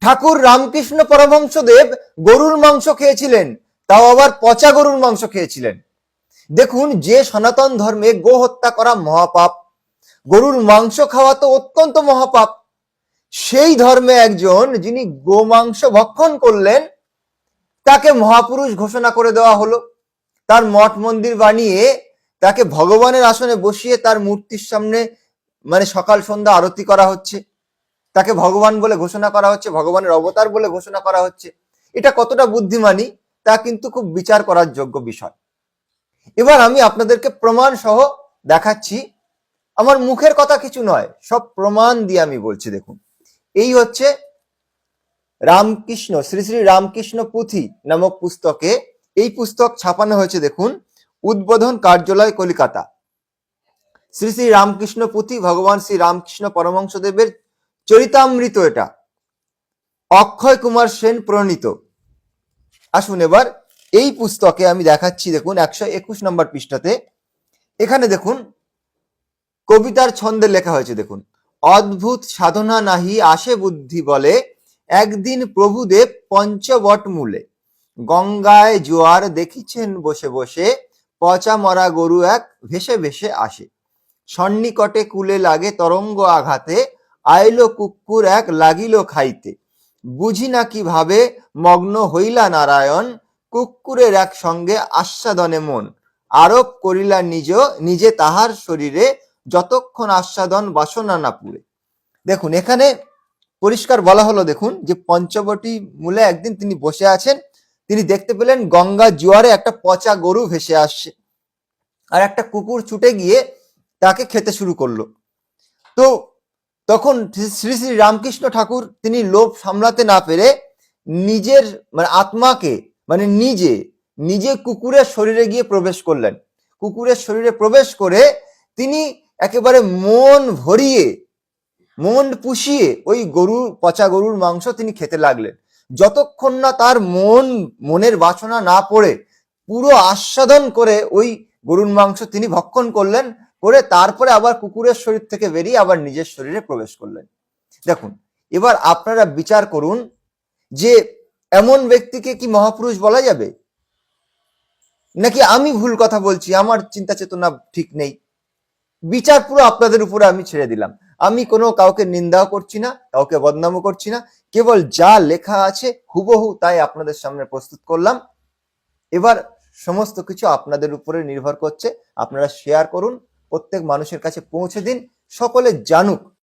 ঠাকুর রামকৃষ্ণ পরমহংসদেব গরুর মাংস খেয়েছিলেন, তাও আবার পচা গরুর মাংস খেয়েছিলেন। দেখুন, যে সনাতন ধর্মে গো হত্যা করা মহাপাপ, গরুর মাংস খাওয়া তো অত্যন্ত মহাপাপ, সেই ধর্মে একজন যিনি গো মাংস ভক্ষণ করলেন তাকে মহাপুরুষ ঘোষণা করে দেওয়া হলো। তার মঠ মন্দির বানিয়ে তাকে ভগবানের আসনে বসিয়ে তার মূর্তির সামনে মানে সকাল সন্ধ্যা আরতি করা হচ্ছে, তাকে ভগবান বলে ঘোষণা করা হচ্ছে, ভগবানের অবতার বলে ঘোষণা করা হচ্ছে। এটা কতটা বুদ্ধিমানী তা কিন্তু খুব বিচার করার যোগ্য বিষয়। এবার আমি আপনাদেরকে প্রমাণ সহ দেখাচ্ছি, আমার মুখের কথা কিছু নয়, সব প্রমাণ দিয়ে আমি বলছি। দেখুন, এই হচ্ছে রামকৃষ্ণ, শ্রী শ্রী রামকৃষ্ণ পুঁথি নামক পুস্তকে, এই পুস্তক ছাপানো হয়েছে দেখুন, উদ্বোধন কার্যালয়, কলিকাতা। শ্রী শ্রী রামকৃষ্ণ পুঁথি, ভগবান শ্রী রামকৃষ্ণ পরমহংসদেবের চরিতামৃত, এটা অক্ষয় কুমার সেন প্রণীত। আসুন এবার এই পুস্তকে আমি দেখাচ্ছি, দেখুন 121 নম্বর পৃষ্ঠাতে, এখানে দেখুন কবিতার ছন্দে লেখা হয়েছে। দেখুন, অদ্ভুত সাধনা নাহি আসে বুদ্ধি বলে, একদিন প্রভুদেব পঞ্চবট মূলে, গঙ্গায় জোয়ার দেখিছেন বসে বসে, পচা মরা গরু এক ভেসে ভেসে আসে, সন্নিকটে কুলে লাগে তরঙ্গ আঘাতে, আইলো কুকুর এক লাগিল খাইতে, বুঝি না কিভাবে মগ্ন হইলা নারায়ণ, কুকুরের এক সঙ্গে আস্বাদনে মন, আরোপ করিলা নিজে তাহার শরীরে, যতক্ষণ আস্বাদন বাসনা না পুরে। দেখুন, এখানে পরিষ্কার বলা হলো, দেখুন যে পঞ্চবটি মূলে একদিন তিনি বসে আছেন, তিনি দেখতে পেলেন গঙ্গা জোয়ারে একটা পচা গরু ভেসে আসছে, আর একটা কুকুর ছুটে গিয়ে তাকে খেতে শুরু করলো। তো তখন শ্রী শ্রী রামকৃষ্ণ ঠাকুর তিনি লোভ সামলাতে না পেরে নিজের মানে আত্মাকে মানে নিজে কুকুরের শরীরে গিয়ে প্রবেশ করলেন। কুকুরের শরীরে প্রবেশ করে তিনি একেবারে মন ভরিয়ে, মন পুষিয়ে ওই পচা গরুর মাংস তিনি খেতে লাগলেন, যতক্ষণ না তার মনের বাসনা না পড়ে পুরো আস্বাদন করে ওই গরুর মাংস তিনি ভক্ষণ করলেন, করে তারপরে আবার কুকুরের শরীর থেকে বেরিয়ে আবার নিজের শরীরে প্রবেশ করলেন। দেখুন, এবার আপনারা বিচার করুন যে এমন ব্যক্তিকে কি মহাপুরুষ বলা যাবে, নাকি আমি ভুল কথা বলছি, আমার চিন্তা চেতনা ঠিক নেই? বিচার পুরো আপনাদের উপরে আমি ছেড়ে দিলাম। আমি কোনো কাউকে নিন্দাও করছি না, কাউকে বদনামও করছি না, কেবল যা লেখা আছে হুবহু তাই আপনাদের সামনে প্রস্তুত করলাম। এবার সমস্ত কিছু আপনাদের উপরে নির্ভর করছে, আপনারা শেয়ার করুন, প্রত্যেক মানুষের কাছে পৌঁছে দিন, সকলে জানুক